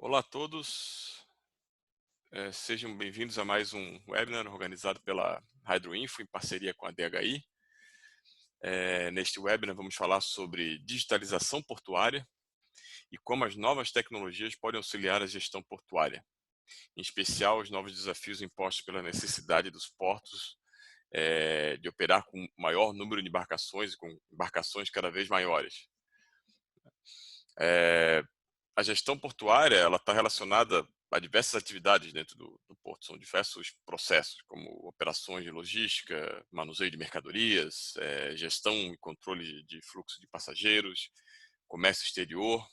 Olá a todos, sejam bem-vindos a mais um webinar organizado pela Hydroinfo em parceria com a DHI. Neste webinar vamos falar sobre digitalização portuária e como as novas tecnologias podem auxiliar a gestão portuária, em especial os novos desafios impostos pela necessidade dos portos de operar com maior número de embarcações e com embarcações cada vez maiores. Eh, A gestão portuária ela está relacionada a diversas atividades dentro do porto. São diversos processos, como operações de logística, manuseio de mercadorias, gestão e controle de fluxo de passageiros, comércio exterior,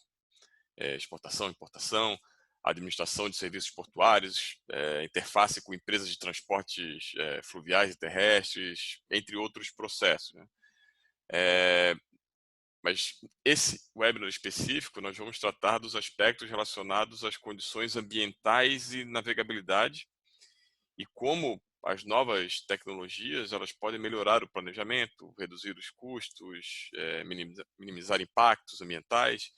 exportação e importação, administração de serviços portuários, interface com empresas de transportes fluviais e terrestres, entre outros processos, né? Eh, Mas esse webinar específico, nós vamos tratar dos aspectos relacionados às condições ambientais e navegabilidade e como as novas tecnologias elas podem melhorar o planejamento, reduzir os custos, minimizar impactos ambientais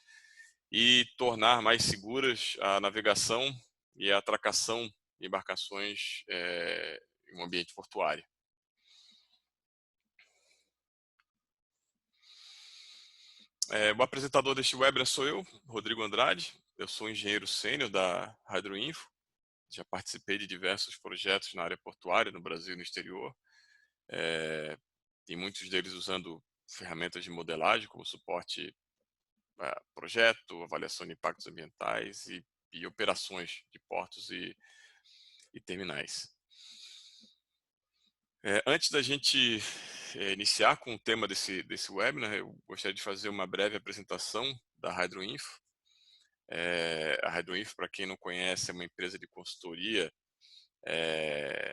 e tornar mais seguras a navegação e a atracação de embarcações em um ambiente portuário. O apresentador deste webinar sou eu, Rodrigo Andrade. Eu sou engenheiro sênior da Hydroinfo. Já participei de diversos projetos na área portuária, no Brasil e no exterior, e muitos deles usando ferramentas de modelagem como suporte a projeto, avaliação de impactos ambientais e operações de portos e terminais. Antes da gente iniciar com o tema desse webinar, eu gostaria de fazer uma breve apresentação da Hydroinfo. A Hydroinfo, para quem não conhece, é uma empresa de consultoria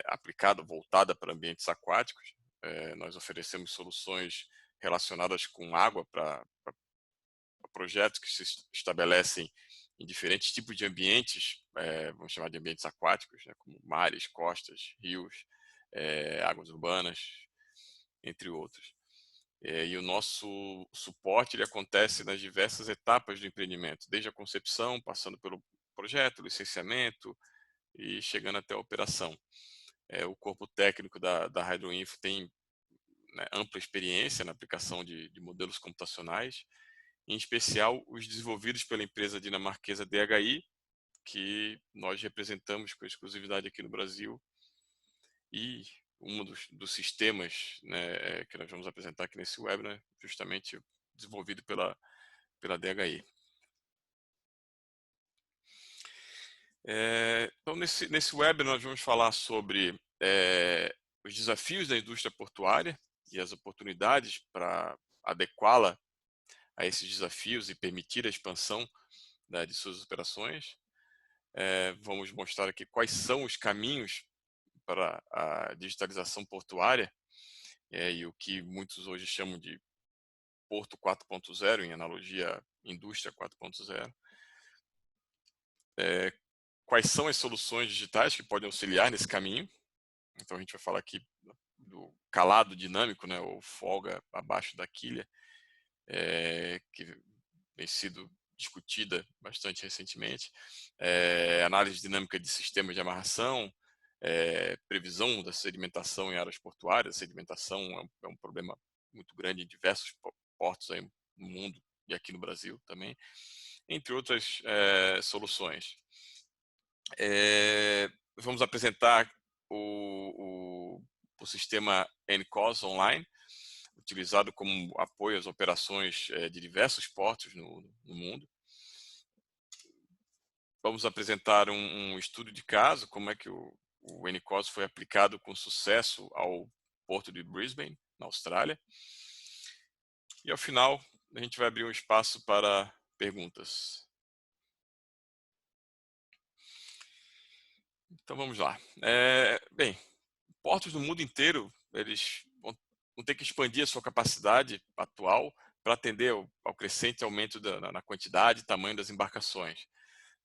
aplicada, voltada para ambientes aquáticos. Nós oferecemos soluções relacionadas com água para projetos que se estabelecem em diferentes tipos de ambientes, vamos chamar de ambientes aquáticos, né, como mares, costas, rios, águas urbanas, entre outros. E o nosso suporte ele acontece nas diversas etapas do empreendimento, desde a concepção, passando pelo projeto, licenciamento e chegando até a operação. O corpo técnico da Hydroinfo tem, né, ampla experiência na aplicação de modelos computacionais, em especial os desenvolvidos pela empresa dinamarquesa DHI, que nós representamos com exclusividade aqui no Brasil, e um dos sistemas, né, que nós vamos apresentar aqui nesse webinar, justamente desenvolvido pela DHI. Então, nesse webinar, nós vamos falar sobre os desafios da indústria portuária e as oportunidades para adequá-la a esses desafios e permitir a expansão, né, de suas operações. Vamos mostrar aqui quais são os caminhos para a digitalização portuária e o que muitos hoje chamam de Porto 4.0, em analogia à indústria 4.0. Quais são as soluções digitais que podem auxiliar nesse caminho? Então a gente vai falar aqui do calado dinâmico, né, ou folga abaixo da quilha, que vem sido discutida bastante recentemente, análise dinâmica de sistemas de amarração, previsão da sedimentação em áreas portuárias. A sedimentação é um problema muito grande em diversos portos aí no mundo e aqui no Brasil também, entre outras soluções. Vamos apresentar o sistema NCOS Online, utilizado como apoio às operações de diversos portos no mundo. Vamos apresentar um estudo de caso, como é que o NCOS foi aplicado com sucesso ao porto de Brisbane, na Austrália. E ao final, a gente vai abrir um espaço para perguntas. Então vamos lá. Bem, portos do mundo inteiro, eles vão ter que expandir a sua capacidade atual para atender ao crescente aumento na quantidade e tamanho das embarcações,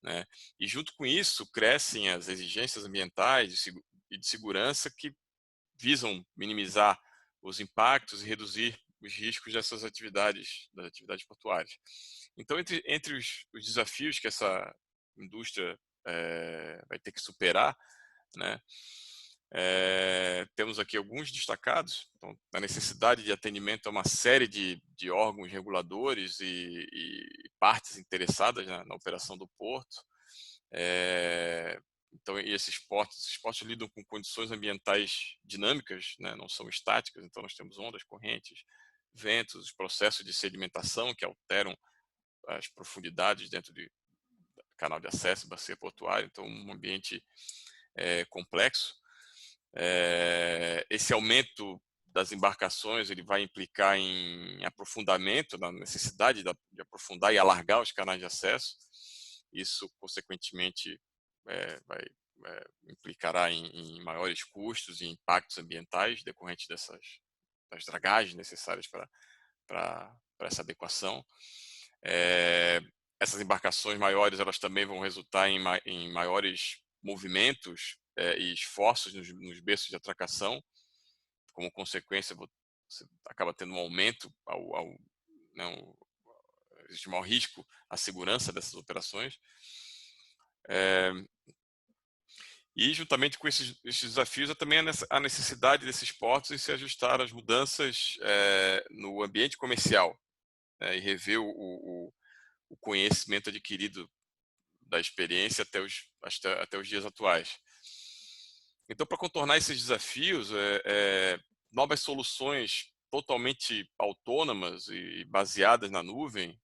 né? E junto com isso, crescem as exigências ambientais e de segurança que visam minimizar os impactos e reduzir os riscos dessas atividades, das atividades portuárias. Então, entre os desafios que essa indústria vai ter que superar, né? Temos aqui alguns destacados. Então, a necessidade de atendimento a uma série de órgãos reguladores e partes interessadas na operação do porto. Então, e esses portos lidam com condições ambientais dinâmicas, né? Não são estáticas. Então, nós temos ondas, correntes, ventos, os processos de sedimentação que alteram as profundidades dentro do canal de acesso, bacia portuária. Então, um ambiente complexo. Esse aumento das embarcações ele vai implicar em aprofundamento, na necessidade de aprofundar e alargar os canais de acesso. Isso, consequentemente, implicará em maiores custos e impactos ambientais decorrentes das dragagens necessárias para essa adequação. Essas embarcações maiores elas também vão resultar em maiores movimentos e esforços nos berços de atracação. Como consequência, você acaba tendo um aumento né, existe um maior risco à segurança dessas operações. E juntamente com esses desafios é também a necessidade desses portos em se ajustar às mudanças no ambiente comercial, e rever o conhecimento adquirido da experiência até os dias atuais. Então, para contornar esses desafios, novas soluções totalmente autônomas e baseadas na nuvem,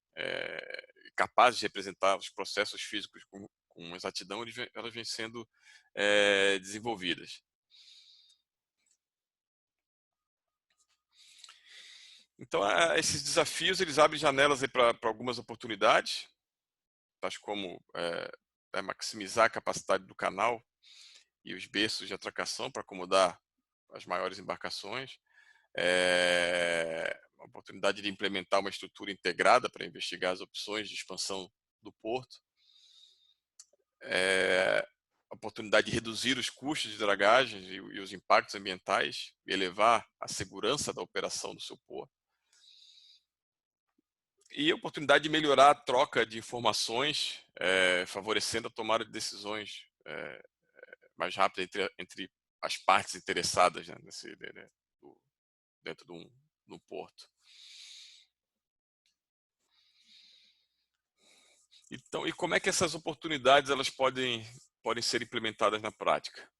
capazes de representar os processos físicos com exatidão, elas vêm sendo desenvolvidas. Então, esses desafios eles abrem janelas para algumas oportunidades, tais como maximizar a capacidade do canal e os berços de atracação para acomodar as maiores embarcações, a oportunidade de implementar uma estrutura integrada para investigar as opções de expansão do porto, a oportunidade de reduzir os custos de dragagem e os impactos ambientais, e elevar a segurança da operação do seu porto, e a oportunidade de melhorar a troca de informações, favorecendo a tomada de decisões mais rápida entre as partes interessadas, né, dentro de um porto. Então, e como é que essas oportunidades elas podem ser implementadas na prática?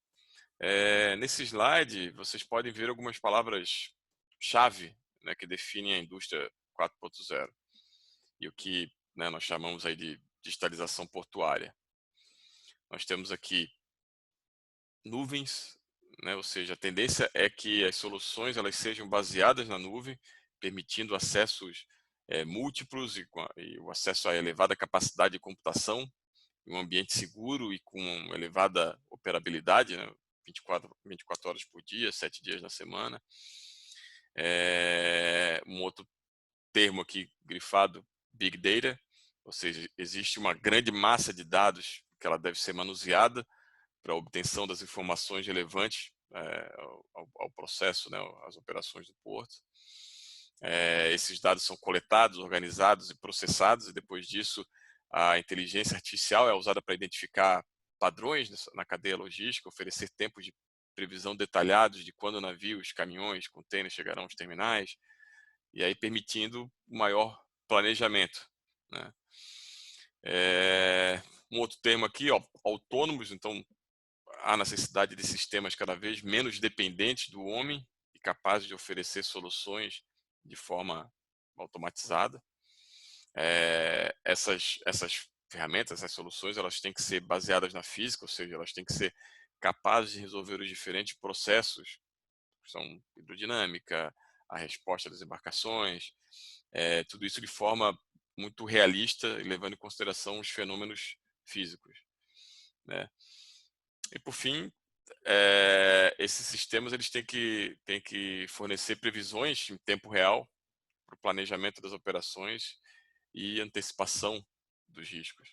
Nesse slide, vocês podem ver algumas palavras-chave, né, que definem a indústria 4.0 e o que, né, nós chamamos aí de digitalização portuária. Nós temos aqui nuvens, né, ou seja, a tendência é que as soluções elas sejam baseadas na nuvem, permitindo acessos múltiplos e o acesso a elevada capacidade de computação em um ambiente seguro e com elevada operabilidade, né, 24 horas por dia, 7 dias na semana. Um outro termo aqui grifado, Big Data, ou seja, existe uma grande massa de dados que ela deve ser manuseada para a obtenção das informações relevantes ao processo, né, às operações do porto. Esses dados são coletados, organizados e processados, e depois disso a inteligência artificial é usada para identificar padrões na cadeia logística, oferecer tempos de previsão detalhados de quando navios, caminhões, contêineres chegarão aos terminais, e aí permitindo um maior planejamento, né? Um outro termo aqui, autônomos. Então, há necessidade de sistemas cada vez menos dependentes do homem e capazes de oferecer soluções de forma automatizada. Essas ferramentas, essas soluções, elas têm que ser baseadas na física, ou seja, elas têm que ser capazes de resolver os diferentes processos, que são hidrodinâmica, a resposta das embarcações, tudo isso de forma muito realista e levando em consideração os fenômenos físicos, né? E por fim, esses sistemas eles têm que fornecer previsões em tempo real para o planejamento das operações e antecipação dos riscos.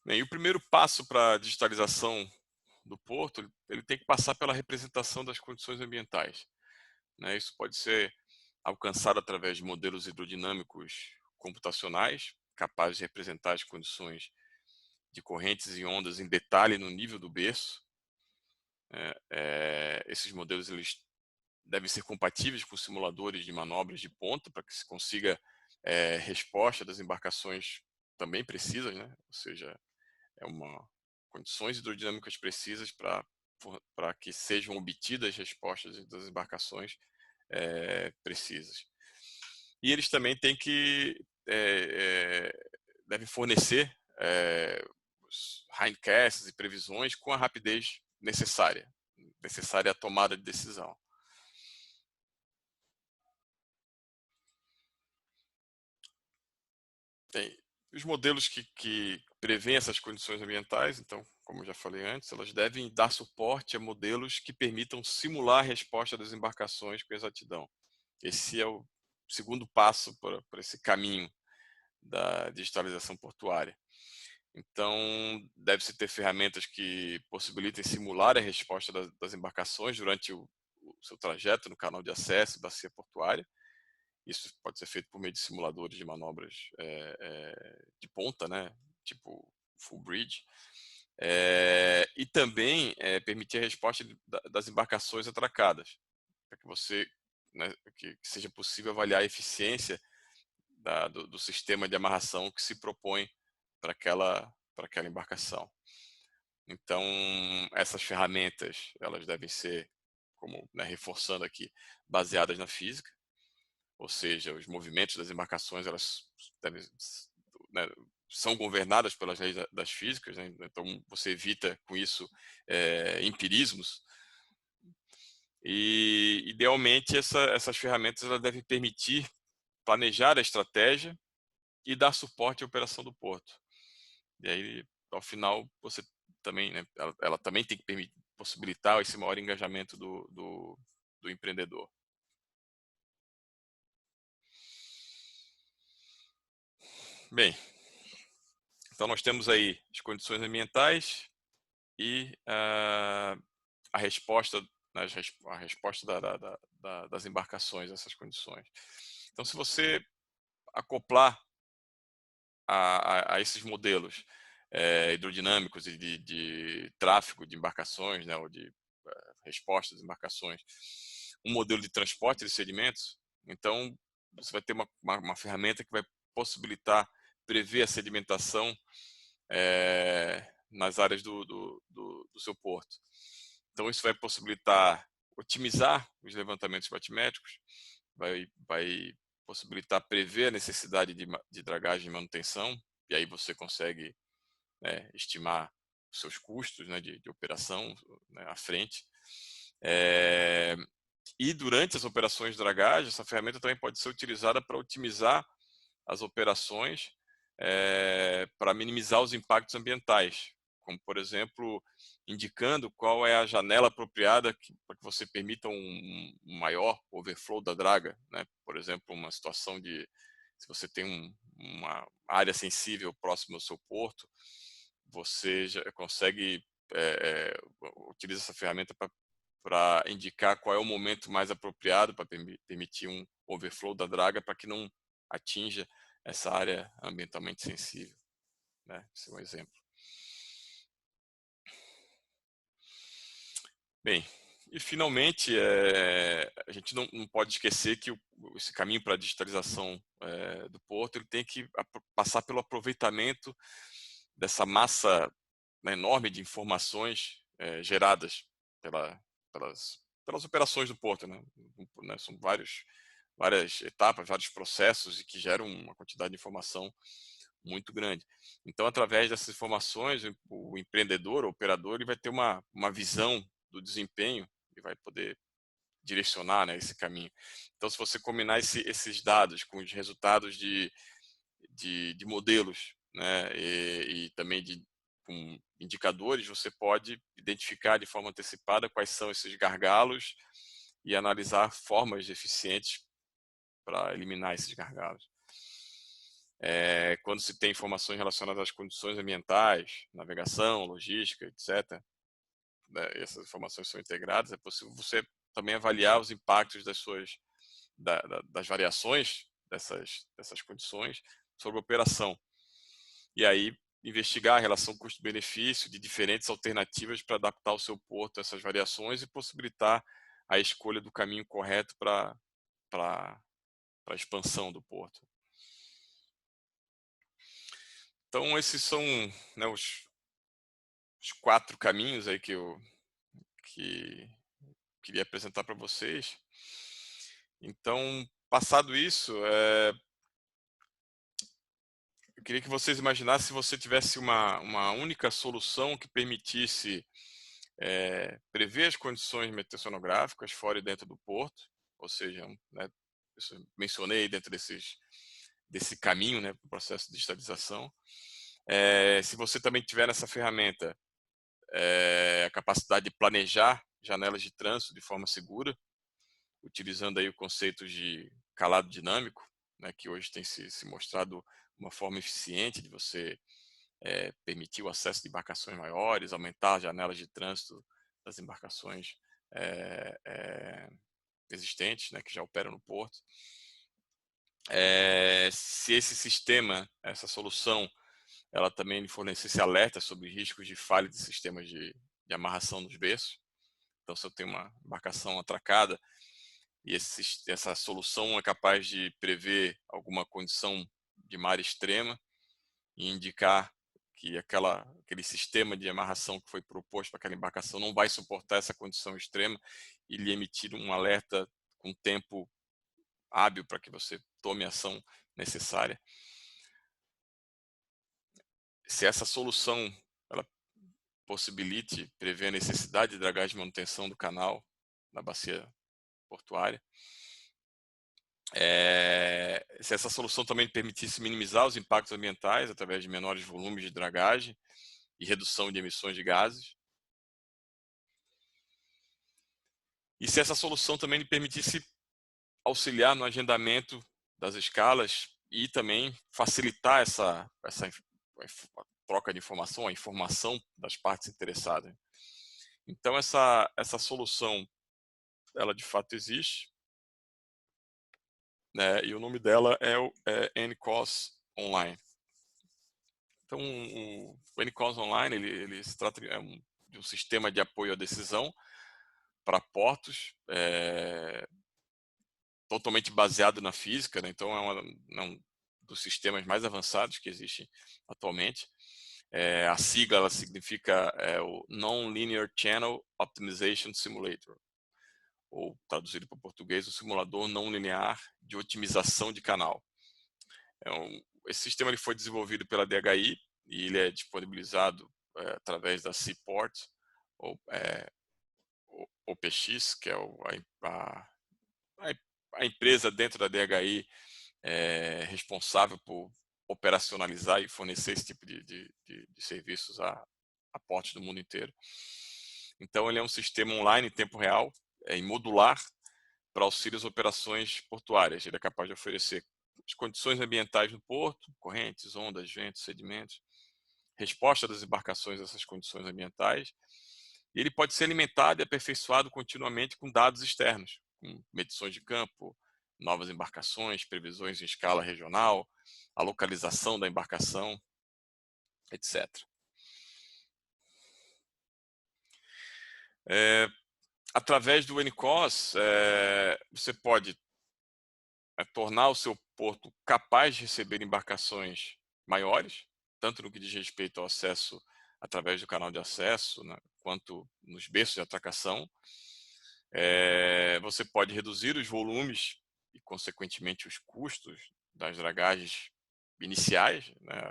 Bem, e o primeiro passo para a digitalização do porto, ele tem que passar pela representação das condições ambientais, né? Isso pode ser alcançado através de modelos hidrodinâmicos computacionais capazes de representar as condições de correntes e ondas em detalhe no nível do berço. Esses modelos eles devem ser compatíveis com simuladores de manobras de ponta para que se consiga resposta das embarcações também precisas, né? Ou seja, condições hidrodinâmicas precisas para que sejam obtidas respostas das embarcações precisas. E eles também têm que devem fornecer os hindcasts e previsões com a rapidez necessária à tomada de decisão. Tem os modelos que prevêem essas condições ambientais, então, como eu já falei antes, elas devem dar suporte a modelos que permitam simular a resposta das embarcações com exatidão. Esse é o segundo passo para esse caminho da digitalização portuária. Então, deve-se ter ferramentas que possibilitem simular a resposta das embarcações durante o seu trajeto no canal de acesso e bacia portuária. Isso pode ser feito por meio de simuladores de manobras de ponta, né? Tipo full bridge. E também permitir a resposta das embarcações atracadas, para que você, né, que seja possível avaliar a eficiência do sistema de amarração que se propõe para aquela embarcação. Então, essas ferramentas, elas devem ser, como, né, reforçando aqui, baseadas na física, ou seja, os movimentos das embarcações, elas devem, né, são governadas pelas leis das físicas, né? Então você evita com isso empirismos. E idealmente essas ferramentas elas devem permitir planejar a estratégia e dar suporte à operação do porto. E aí, ao final, você também, né, ela também tem que possibilitar esse maior engajamento do empreendedor. Bem, então nós temos aí as condições ambientais e a resposta, a resposta das embarcações a essas condições. Então, se você acoplar a esses modelos hidrodinâmicos e de tráfego de embarcações, né, ou de resposta das embarcações, um modelo de transporte de sedimentos, então você vai ter uma ferramenta que vai possibilitar prever a sedimentação nas áreas do seu porto. Então isso vai possibilitar otimizar os levantamentos batimétricos, vai possibilitar prever a necessidade de dragagem e manutenção, e aí você consegue estimar os seus custos, né, de operação, né, à frente. E durante as operações de dragagem, essa ferramenta também pode ser utilizada para otimizar as operações para minimizar os impactos ambientais, como, por exemplo, indicando qual é a janela apropriada para que você permita um maior overflow da draga, né? Por exemplo, uma situação se você tem uma área sensível próxima ao seu porto, você já consegue utilizar essa ferramenta para indicar qual é o momento mais apropriado para permitir um overflow da draga para que não atinja essa área ambientalmente sensível, né? Esse é um exemplo. Bem, e finalmente, a gente não pode esquecer que esse caminho para a digitalização do porto ele tem que passar pelo aproveitamento dessa massa, né, enorme de informações geradas pelas operações do porto, né? São várias etapas, vários processos e que geram uma quantidade de informação muito grande. Então, através dessas informações, o empreendedor, o operador, ele vai ter uma visão do desempenho e vai poder direcionar, né, esse caminho. Então, se você combinar esses dados com os resultados de modelos, né, e também com indicadores, você pode identificar de forma antecipada quais são esses gargalos e analisar formas eficientes para eliminar esses gargalos. Quando se tem informações relacionadas às condições ambientais, navegação, logística, etc., né, essas informações são integradas, é possível você também avaliar os impactos das variações dessas condições sobre a operação. E aí investigar a relação custo-benefício de diferentes alternativas para adaptar o seu porto a essas variações e possibilitar a escolha do caminho correto para a expansão do porto. Então esses são, né, os 4 caminhos aí que eu queria apresentar para vocês. Então, passado isso, eu queria que vocês imaginassem se você tivesse uma única solução que permitisse prever as condições meteorológicas fora e dentro do porto, ou seja, né, eu mencionei dentro desse caminho, né, do processo de estabilização. Se você também tiver nessa ferramenta a capacidade de planejar janelas de trânsito de forma segura, utilizando aí o conceito de calado dinâmico, né, que hoje tem se mostrado uma forma eficiente de você permitir o acesso de embarcações maiores, aumentar as janelas de trânsito das embarcações existentes, né, que já operam no porto. Se esse sistema, essa solução, ela também fornecesse alertas sobre riscos de falha de sistemas de amarração nos berços. Então, se eu tenho uma embarcação atracada e essa solução é capaz de prever alguma condição de mar extrema e indicar que aquele sistema de amarração que foi proposto para aquela embarcação não vai suportar essa condição extrema e lhe emitir um alerta com tempo hábil para que você tome a ação necessária. Se essa solução ela possibilite prever a necessidade de dragagem de manutenção do canal na bacia portuária, se essa solução também permitisse minimizar os impactos ambientais através de menores volumes de dragagem e redução de emissões de gases, e se essa solução também lhe permitisse auxiliar no agendamento das escalas e também facilitar essa troca de informação, a informação das partes interessadas. Então essa solução, ela de fato existe, né, e o nome dela é o NCOS Online. Então o NCOS Online ele se trata de um sistema de apoio à decisão para portos, totalmente baseado na física, né? Então é um dos sistemas mais avançados que existem atualmente. A sigla ela significa o Non-Linear Channel Optimization Simulator, ou traduzido para o português, o simulador não linear de otimização de canal. Esse sistema ele foi desenvolvido pela DHI e ele é disponibilizado através da Seaport, ou OPX, que é a empresa dentro da DHI responsável por operacionalizar e fornecer esse tipo de serviços a portos do mundo inteiro. Então ele é um sistema online em tempo real e modular para auxílio às operações portuárias. Ele é capaz de oferecer as condições ambientais no porto, correntes, ondas, ventos, sedimentos, resposta das embarcações a essas condições ambientais. E ele pode ser alimentado e aperfeiçoado continuamente com dados externos, com medições de campo, novas embarcações, previsões em escala regional, a localização da embarcação, etc. Através do NCOS, você pode tornar o seu porto capaz de receber embarcações maiores, tanto no que diz respeito ao acesso através do canal de acesso, né, quanto nos berços de atracação. Você pode reduzir os volumes e, consequentemente, os custos das dragagens iniciais, né,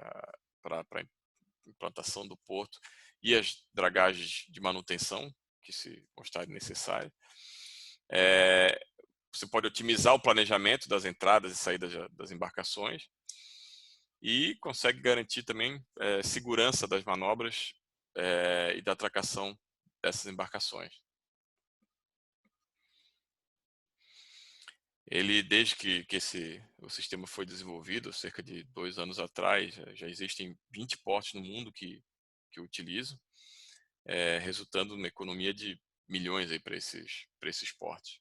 para a implantação do porto e as dragagens de manutenção que se mostrarem necessárias. Você pode otimizar o planejamento das entradas e saídas das embarcações e consegue garantir também segurança das manobras e da atracação dessas embarcações. Ele, desde que o sistema foi desenvolvido, cerca de 2 anos atrás, já existem 20 portos no mundo que o utilizam, resultando numa economia de milhões para esses portos.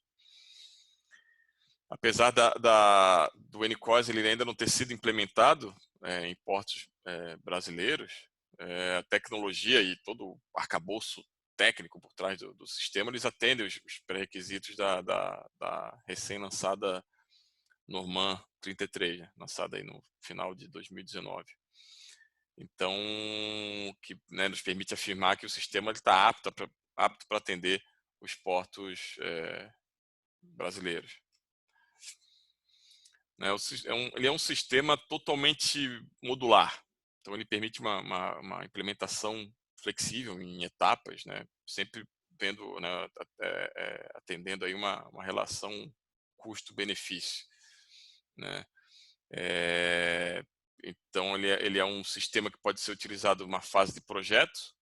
Apesar do NCOS ele ainda não ter sido implementado em portos brasileiros, a tecnologia e todo o arcabouço técnico por trás do sistema, eles atendem os pré-requisitos da recém-lançada Norman 33, né, lançada aí no final de 2019. Então, que, né, nos permite afirmar que o sistema está apto para atender os portos brasileiros. Né, ele é um sistema totalmente modular, então ele permite uma implementação flexível em etapas, né, sempre vendo, né, atendendo aí uma relação custo-benefício, né. Então ele é um sistema que pode ser utilizado numa fase de projeto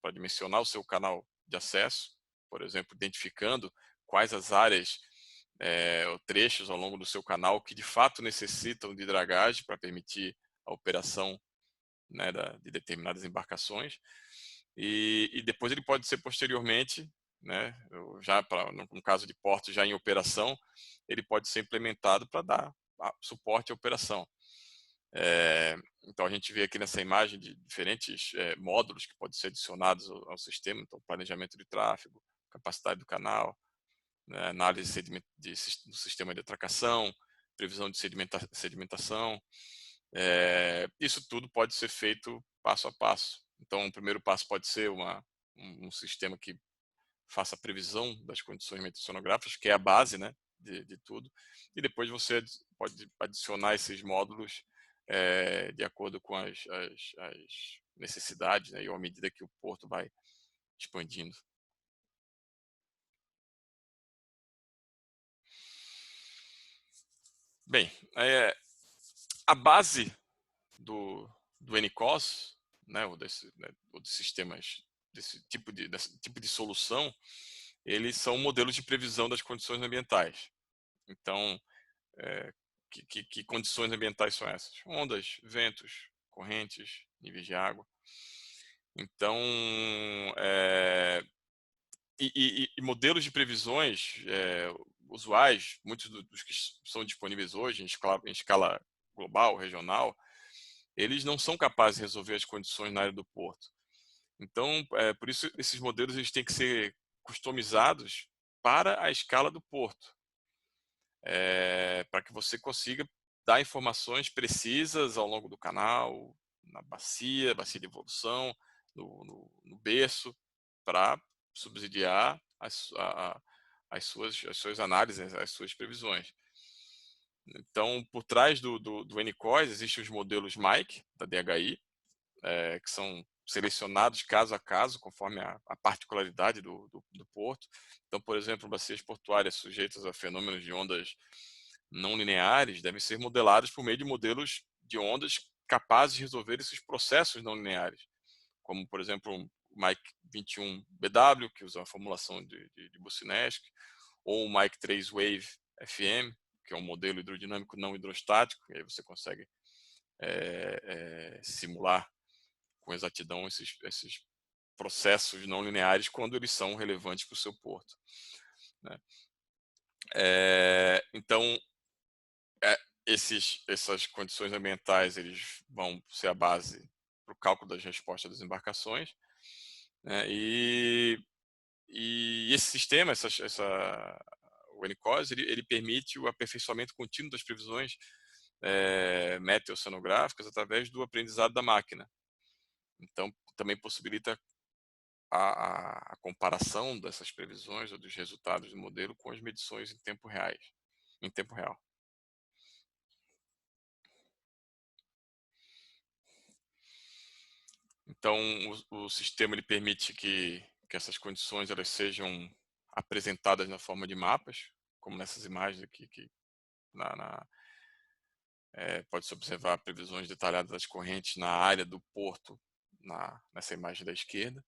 para dimensionar o seu canal de acesso, por exemplo, identificando quais as áreas ou trechos ao longo do seu canal que de fato necessitam de dragagem para permitir a operação, né, de determinadas embarcações, e depois ele pode ser posteriormente, né, já no caso de portos já em operação, ele pode ser implementado para dar suporte à operação. Então a gente vê aqui nessa imagem de diferentes módulos que podem ser adicionados ao sistema, então planejamento de tráfego, capacidade do canal, né, análise do sistema de atracação, previsão de sedimentação. Isso tudo pode ser feito passo a passo. Então o primeiro passo pode ser um sistema que faça a previsão das condições meteorológicas, que é a base, né, de tudo, e depois você pode adicionar esses módulos de acordo com as necessidades, né, e à medida que o porto vai expandindo. Bem, a base do NCOS, né, ou de sistemas desse tipo de solução, eles são modelos de previsão das condições ambientais. Então, que condições ambientais são essas? Ondas, ventos, correntes, níveis de água. Então, e modelos de previsões usuais, muitos dos que são disponíveis hoje em escala global, regional, eles não são capazes de resolver as condições na área do porto. Então, por isso, esses modelos eles têm que ser customizados para a escala do porto, para que você consiga dar informações precisas ao longo do canal, na bacia de evolução, no berço, para subsidiar as suas análises, as suas previsões. Então, por trás do NCOS, existem os modelos MIC, da DHI, que são selecionados caso a caso, conforme a particularidade do porto. Então, por exemplo, bacias portuárias sujeitas a fenômenos de ondas não lineares devem ser modeladas por meio de modelos de ondas capazes de resolver esses processos não lineares, como, por exemplo, o MIC 21BW, que usa a formulação de Boussinesq, ou o MIC 3 Wave FM, que é um modelo hidrodinâmico não hidrostático, e aí você consegue simular com exatidão esses processos não lineares quando eles são relevantes para o seu porto, né? Então, essas condições ambientais eles vão ser a base para o cálculo das respostas das embarcações, né? E esse sistema, o NCOS, ele permite o aperfeiçoamento contínuo das previsões meteoceanográficas através do aprendizado da máquina. Então, também possibilita a comparação dessas previsões ou dos resultados do modelo com as medições em tempo real. Então, o sistema ele permite que essas condições elas sejam apresentadas na forma de mapas, como nessas imagens aqui, que pode-se observar previsões detalhadas das correntes na área do porto, nessa imagem da esquerda,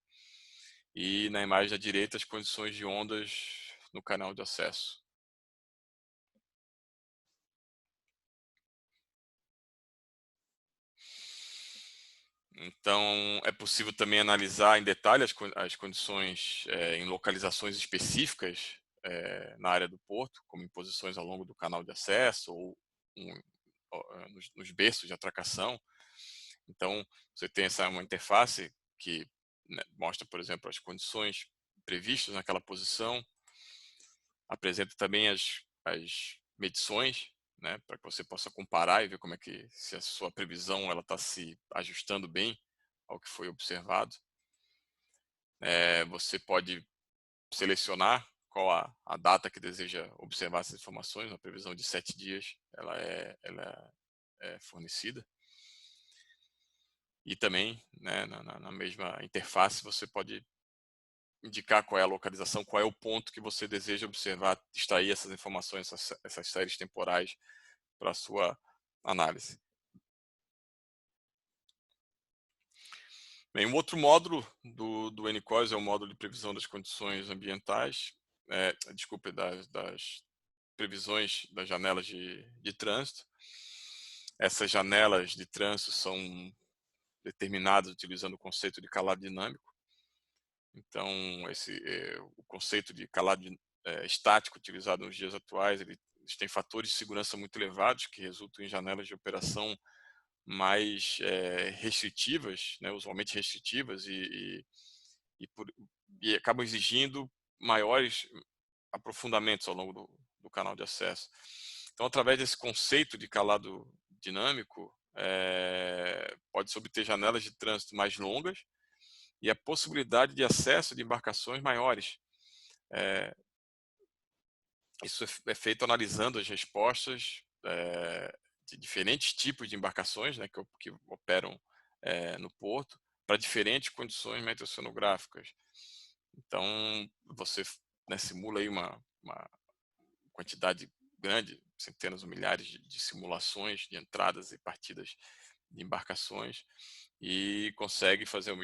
e na imagem da direita as condições de ondas no canal de acesso. Então, é possível também analisar em detalhe as condições em localizações específicas na área do porto, como em posições ao longo do canal de acesso ou nos berços de atracação. Então, você tem uma interface que, né, mostra, por exemplo, as condições previstas naquela posição, apresenta também as medições, né, para que você possa comparar e ver como é que, se a sua previsão ela está se ajustando bem ao que foi observado. Você pode selecionar qual a data que deseja observar essas informações. Uma previsão de 7 dias ela é fornecida. E também, né, na mesma interface, você pode indicar qual é a localização, qual é o ponto que você deseja observar, extrair essas informações, essas séries temporais para a sua análise. Bem, um outro módulo do NCOIS é o módulo de previsão das condições ambientais, desculpe, das previsões das janelas de trânsito. Essas janelas de trânsito são determinadas utilizando o conceito de calado dinâmico. Então, o conceito de calado estático utilizado nos dias atuais, eles têm fatores de segurança muito elevados que resultam em janelas de operação mais restritivas, né, usualmente restritivas, e acabam exigindo maiores aprofundamentos ao longo do canal de acesso. Então, através desse conceito de calado dinâmico, pode-se obter janelas de trânsito mais longas e a possibilidade de acesso de embarcações maiores. Isso é feito analisando as respostas de diferentes tipos de embarcações, né, que operam no porto, para diferentes condições meteorológicas. Então, você, né, simula aí uma quantidade grande, centenas ou milhares de simulações de entradas e partidas de embarcações e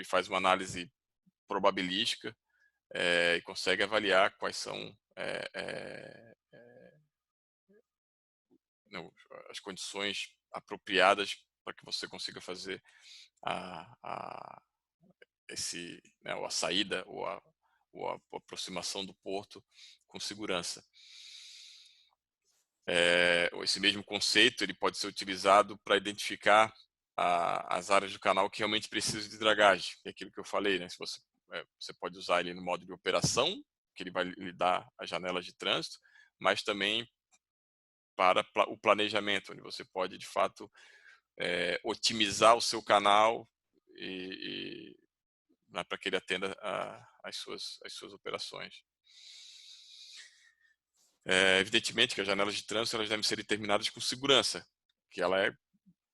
faz uma análise probabilística e consegue avaliar quais são as condições apropriadas para que você consiga fazer a saída ou a aproximação do porto com segurança. Esse mesmo conceito ele pode ser utilizado para identificar as áreas do canal que realmente precisam de dragagem. É aquilo que eu falei, né? Se você pode usar ele no modo de operação, que ele vai lhe dar as janelas de trânsito, mas também para o planejamento, onde você pode, de fato, otimizar o seu canal né, para que ele atenda às suas operações. Evidentemente que as janelas de trânsito elas devem ser determinadas com segurança, que ela é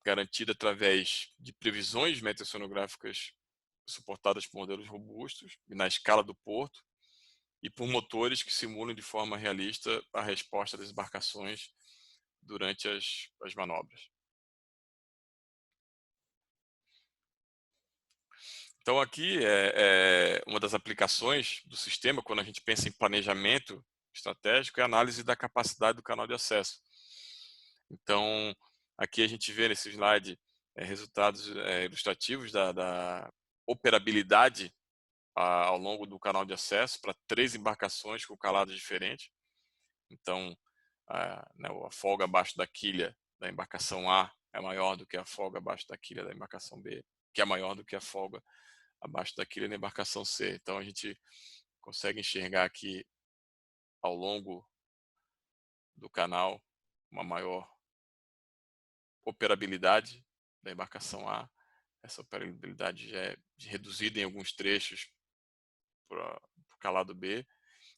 garantida através de previsões meteorológicas suportadas por modelos robustos e na escala do porto e por motores que simulem de forma realista a resposta das embarcações durante as manobras. Então aqui é uma das aplicações do sistema quando a gente pensa em planejamento estratégico é a análise da capacidade do canal de acesso. Então aqui a gente vê nesse slide resultados ilustrativos da operabilidade ao longo do canal de acesso para 3 embarcações com calados diferentes. Então a folga abaixo da quilha da embarcação A é maior do que a folga abaixo da quilha da embarcação B, que é maior do que a folga abaixo da quilha da embarcação C. Então a gente consegue enxergar aqui ao longo do canal uma maior operabilidade da embarcação A. Essa operabilidade já é reduzida em alguns trechos para o calado B,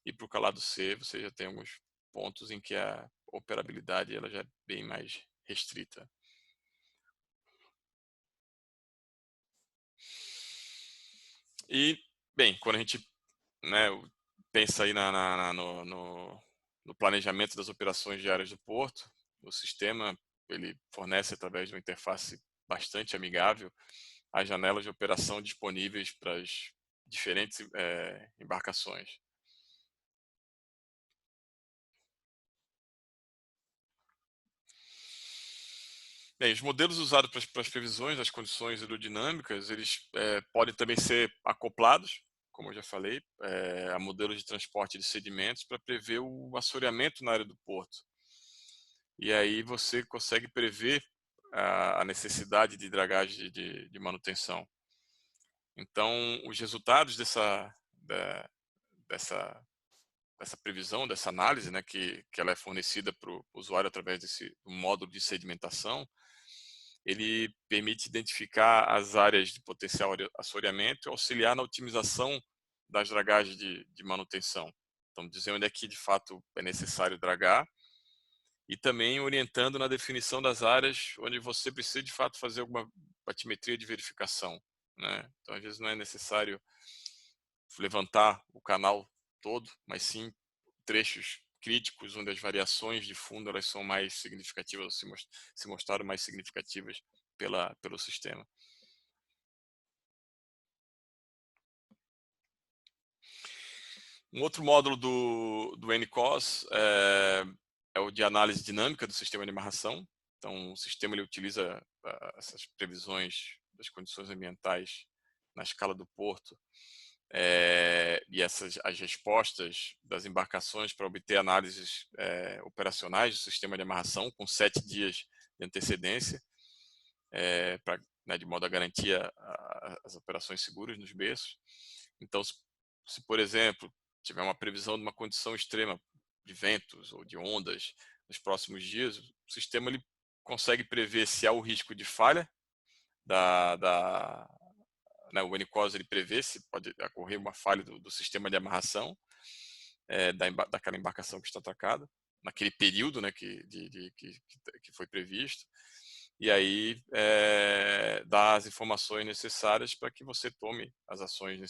e para o calado C você já tem alguns pontos em que a operabilidade ela já é bem mais restrita. E, bem, quando a gente, né, pensa aí no planejamento das operações diárias do porto, o sistema ele fornece através de uma interface bastante amigável as janelas de operação disponíveis para as diferentes embarcações. Bem, os modelos usados para as previsões das condições aerodinâmicas, eles podem também ser acoplados como eu já falei, a modelos de transporte de sedimentos para prever o assoreamento na área do porto. E aí você consegue prever a necessidade de dragagem de manutenção. Então, os resultados dessa previsão, dessa análise, né, que ela é fornecida para o usuário através desse módulo de sedimentação, ele permite identificar as áreas de potencial assoreamento e auxiliar na otimização das dragagens de manutenção. Então, dizer onde é que de fato é necessário dragar e também orientando na definição das áreas onde você precisa de fato fazer alguma batimetria de verificação, né? Então, às vezes não é necessário levantar o canal todo, mas sim trechos críticos onde as variações de fundo elas são mais significativas, se mostraram mais significativas pelo sistema. Um outro módulo do NCOS é o de análise dinâmica do sistema de amarração. Então, o sistema ele utiliza essas previsões das condições ambientais na escala do porto e as respostas das embarcações para obter análises operacionais do sistema de amarração com 7 dias de antecedência, de modo a garantir as operações seguras nos berços. Então, se por exemplo tiver uma previsão de uma condição extrema de ventos ou de ondas nos próximos dias, o sistema ele consegue prever se há o risco de falha né, o NCOS ele prevê se pode ocorrer uma falha do sistema de amarração daquela embarcação que está atracada naquele período, né, que foi previsto, e aí dá as informações necessárias para que você tome as ações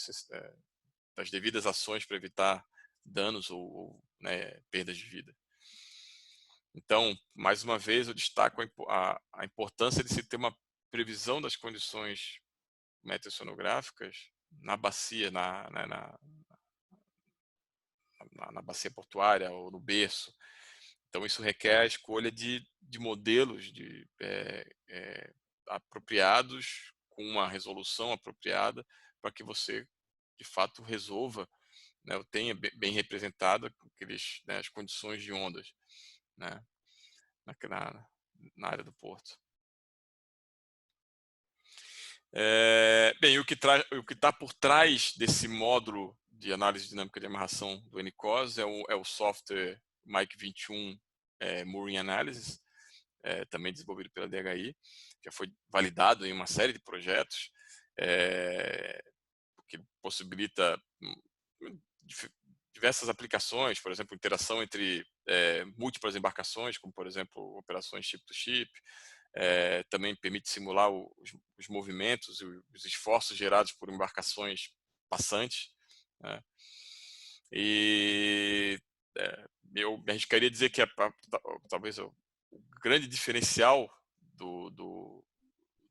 as devidas ações para evitar danos ou né, perdas de vida. Então, mais uma vez, eu destaco a importância de se ter uma previsão das condições meteorológicas na bacia, na bacia portuária ou no berço. Então, isso requer a escolha de modelos apropriados, com uma resolução apropriada, para que você, de fato, resolva, né, ou tenha bem representada né, as condições de ondas, né, na área do porto. Bem, o que está por trás desse módulo de análise dinâmica de amarração do NCOS é o software Mike 21 Mooring Analysis, também desenvolvido pela DHI, já foi validado em uma série de projetos, que possibilita diversas aplicações, por exemplo, interação entre múltiplas embarcações, como por exemplo operações ship-to-ship, também permite simular os movimentos e os esforços gerados por embarcações passantes, né? E eu me arriscaria a dizer que talvez o grande diferencial do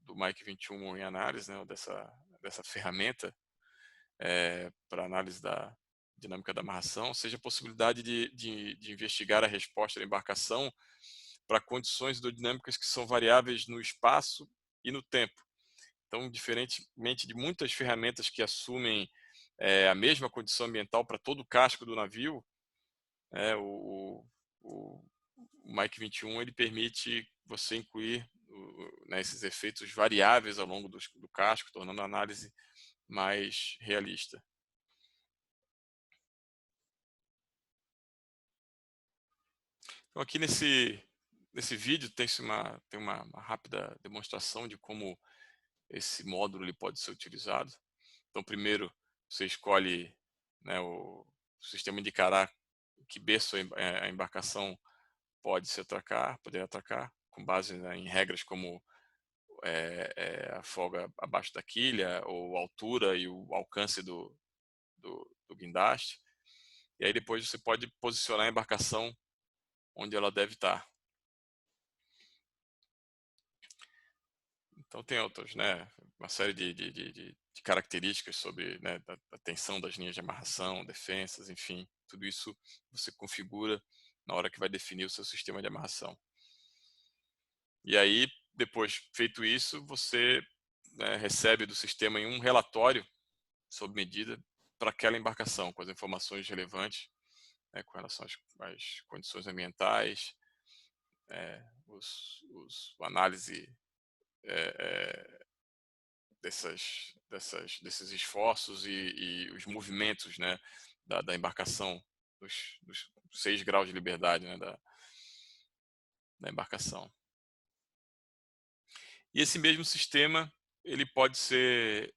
Mike 21 em análise, né, dessa ferramenta para análise da dinâmica da amarração, seja a possibilidade de investigar a resposta da embarcação para condições hidrodinâmicas que são variáveis no espaço e no tempo. Então, diferentemente de muitas ferramentas que assumem a mesma condição ambiental para todo o casco do navio, o Mike 21 ele permite você incluir né, esses efeitos variáveis ao longo do casco, tornando a análise mais realista. Então, aqui nesse vídeo tem uma rápida demonstração de como esse módulo ele pode ser utilizado. Então, primeiro, você escolhe, né, o sistema indicará que berço a embarcação poder atracar, com base, né, em regras como a folga abaixo da quilha, ou a altura e o alcance do guindaste. E aí depois você pode posicionar a embarcação onde ela deve estar. Então tem outros, né, uma série de características sobre, né, a tensão das linhas de amarração, defensas, enfim, tudo isso você configura na hora que vai definir o seu sistema de amarração. E aí, depois feito isso, você recebe do sistema em um relatório sob medida para aquela embarcação, com as informações relevantes, né, com relação às condições ambientais, a análise desses esforços e os movimentos, né, da embarcação, dos 6 graus de liberdade, né, da embarcação. E esse mesmo sistema ele pode ser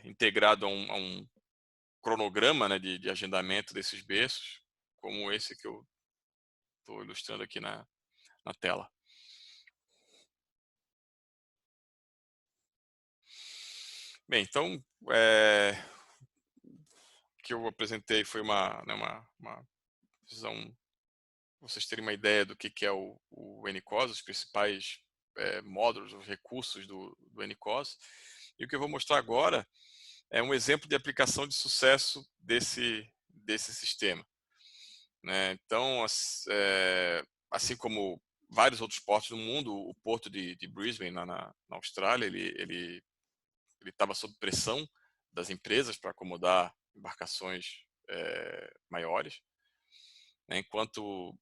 integrado a um cronograma, né, de agendamento desses berços, como esse que eu estou ilustrando aqui na tela. Bem, então, o que eu apresentei foi uma visão, para vocês terem uma ideia do que é o NCOS, os principais módulos, os recursos do NCOS. E o que eu vou mostrar agora é um exemplo de aplicação de sucesso desse sistema, né? Então, assim como vários outros portos do mundo, o porto de Brisbane, na Austrália, ele estava sob pressão das empresas para acomodar embarcações maiores, né? Enquanto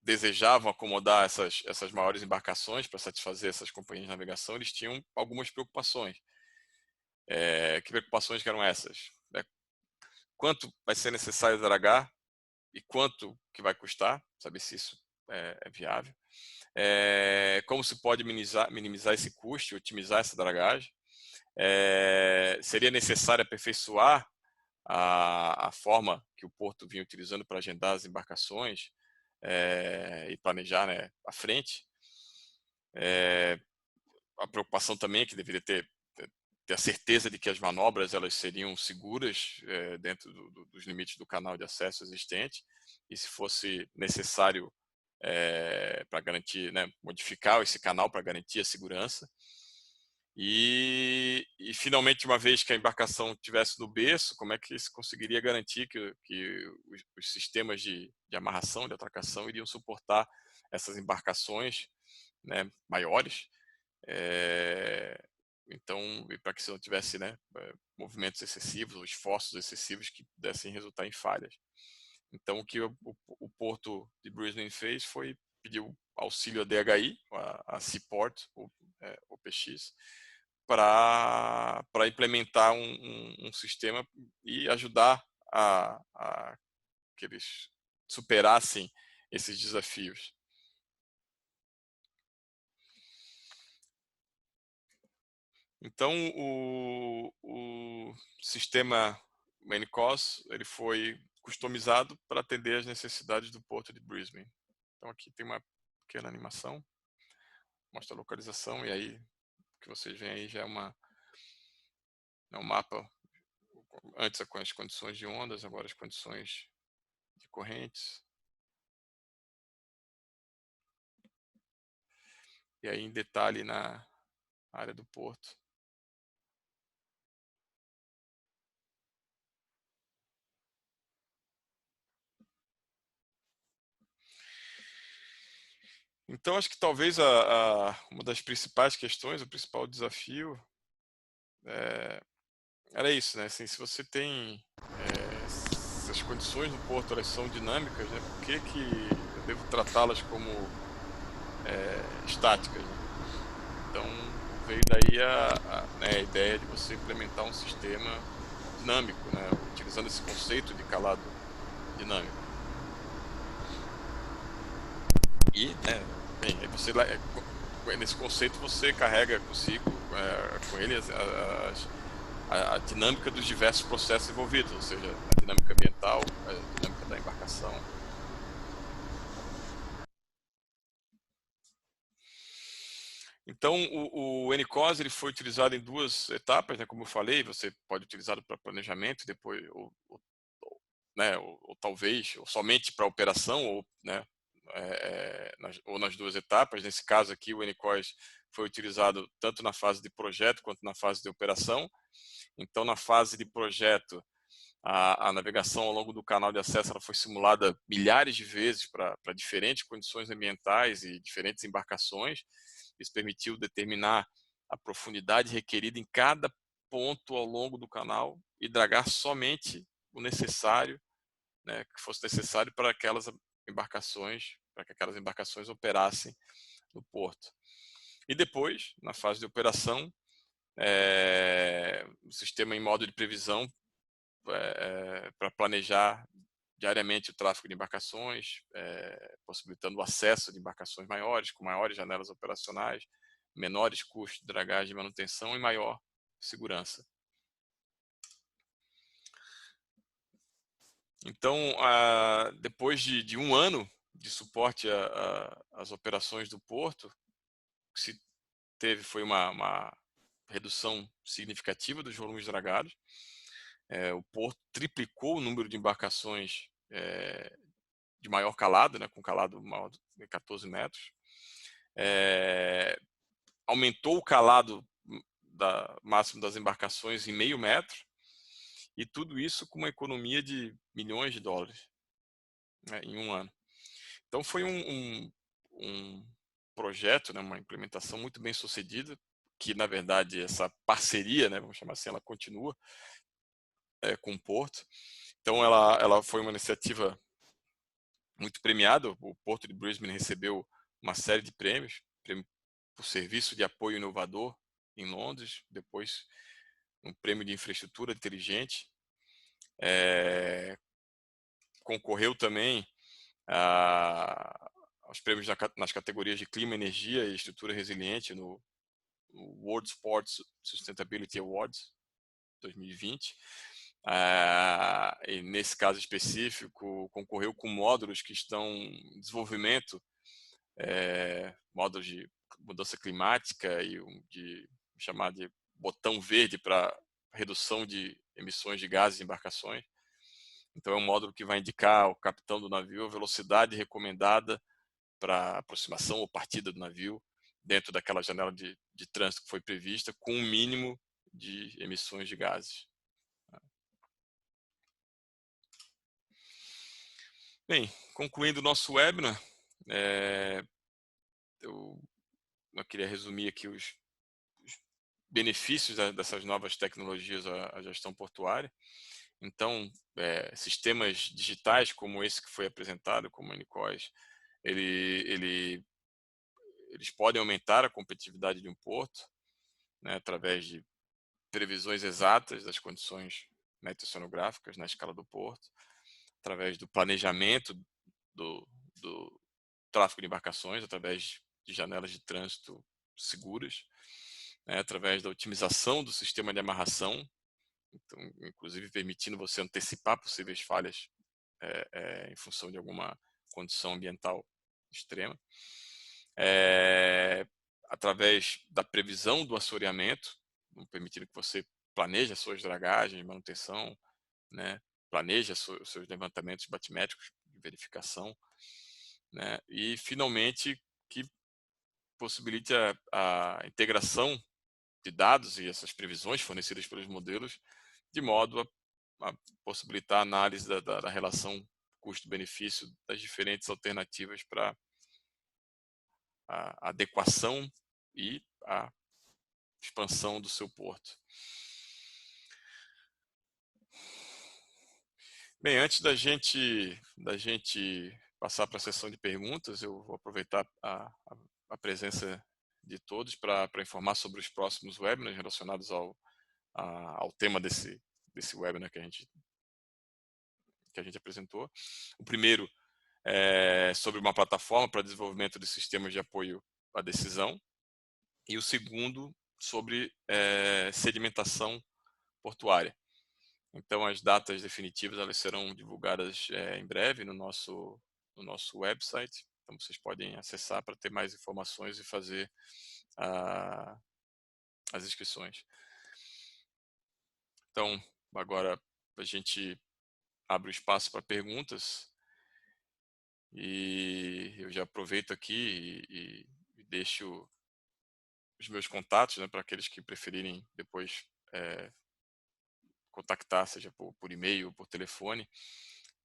desejavam acomodar essas maiores embarcações para satisfazer essas companhias de navegação, eles tinham algumas preocupações. Que preocupações que eram essas? Quanto vai ser necessário dragar e quanto que vai custar, saber se isso é viável. Como se pode minimizar esse custo e otimizar essa dragagem. Seria necessário aperfeiçoar a forma que o porto vinha utilizando para agendar as embarcações e planejar, né, à frente. A preocupação também é que deveria ter a certeza de que as manobras elas seriam seguras dentro dos limites do canal de acesso existente, e se fosse necessário para garantir, né, modificar esse canal para garantir a segurança. E finalmente, uma vez que a embarcação estivesse no berço, como é que se conseguiria garantir que os sistemas de amarração, de atracação, iriam suportar essas embarcações, né, maiores. Então, para que se não tivesse, né, movimentos excessivos ou esforços excessivos que pudessem resultar em falhas. Então, o que o porto de Brisbane fez foi pedir auxílio à DHI, a Seaport, o PX, para implementar um sistema e ajudar a que eles superassem esses desafios. Então, o sistema ManyCos ele foi customizado para atender às necessidades do porto de Brisbane. Então, aqui tem uma pequena animação, mostra a localização, e aí o que vocês veem aí já é um mapa, antes com as condições de ondas, agora as condições de correntes. E aí em detalhe na área do porto. Então, acho que talvez uma das principais questões, o principal desafio era isso, né? Assim, se você tem se as condições do porto elas são dinâmicas, né? Por que eu devo tratá-las como estáticas? Né? Então, veio daí né, a ideia de você implementar um sistema dinâmico, né? Utilizando esse conceito de calado dinâmico. E, né, bem, aí você nesse conceito você carrega consigo, com ele a dinâmica dos diversos processos envolvidos, ou seja, a dinâmica ambiental, a dinâmica da embarcação. Então, o NCOS ele foi utilizado em 2 etapas, né, como eu falei, você pode utilizá-lo para planejamento, depois, né, ou talvez, ou somente para operação, ou, né, ou nas 2 etapas. Nesse caso aqui, o NCOS foi utilizado tanto na fase de projeto quanto na fase de operação. Então, na fase de projeto, a navegação ao longo do canal de acesso ela foi simulada milhares de vezes para diferentes condições ambientais e diferentes embarcações. Isso permitiu determinar a profundidade requerida em cada ponto ao longo do canal e dragar somente o necessário, né, que fosse necessário para que aquelas embarcações operassem no porto. E depois, na fase de operação, o sistema em modo de previsão para planejar diariamente o tráfego de embarcações, possibilitando o acesso de embarcações maiores, com maiores janelas operacionais, menores custos de dragagem e manutenção e maior segurança. Então, depois de um ano de suporte às operações do porto, o que se teve foi uma redução significativa dos volumes dragados. O porto triplicou o número de embarcações de maior calado, né, com calado maior de 14 metros. Aumentou o calado máximo das embarcações em meio metro, e tudo isso com uma economia de milhões de dólares, né, em um ano. Então foi um projeto, né, uma implementação muito bem sucedida, que na verdade essa parceria, né, vamos chamar assim, ela continua com o Porto. Então ela foi uma iniciativa muito premiada. O Porto de Brisbane recebeu uma série de prêmios, prêmio por serviço de apoio inovador em Londres, depois um prêmio de infraestrutura inteligente. Concorreu também aos prêmios nas categorias de clima, energia e estrutura resiliente no World Sports Sustainability Awards 2020. E nesse caso específico, concorreu com módulos que estão em desenvolvimento, módulos de mudança climática e de chamar de botão verde para redução de emissões de gases de embarcações. Então é um módulo que vai indicar ao capitão do navio a velocidade recomendada para aproximação ou partida do navio dentro daquela janela de trânsito que foi prevista, com um mínimo de emissões de gases. Bem, concluindo o nosso webinar, eu queria resumir aqui os benefícios dessas novas tecnologias à gestão portuária. Então, sistemas digitais como esse que foi apresentado, como o Nicos, eles podem aumentar a competitividade de um porto, né, através de previsões exatas das condições meteorológicas na escala do porto, através do planejamento do tráfego de embarcações, através de janelas de trânsito seguras, né, através da otimização do sistema de amarração, então, inclusive permitindo você antecipar possíveis falhas em função de alguma condição ambiental extrema, através da previsão do assoreamento, permitindo que você planeje as suas dragagens, manutenção, né, planeje os seus levantamentos batimétricos de verificação, né, e finalmente que possibilite a integração de dados e essas previsões fornecidas pelos modelos, de modo a possibilitar a análise da relação custo-benefício das diferentes alternativas para a adequação e a expansão do seu porto. Bem, antes da gente passar para a sessão de perguntas, eu vou aproveitar a presença de todos para informar sobre os próximos webinars relacionados ao tema desse webinar que a gente apresentou. O primeiro é sobre uma plataforma para desenvolvimento de sistemas de apoio à decisão, e o segundo sobre sedimentação portuária. Então, as datas definitivas elas serão divulgadas em breve no nosso website. Então, vocês podem acessar para ter mais informações e fazer as inscrições. Então, agora a gente abre o espaço para perguntas, e eu já aproveito aqui e deixo os meus contatos, né, para aqueles que preferirem depois contactar, seja por e-mail ou por telefone.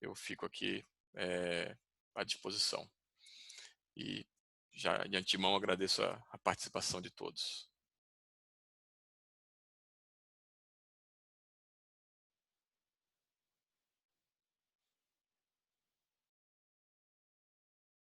Eu fico aqui à disposição. E já de antemão agradeço a participação de todos.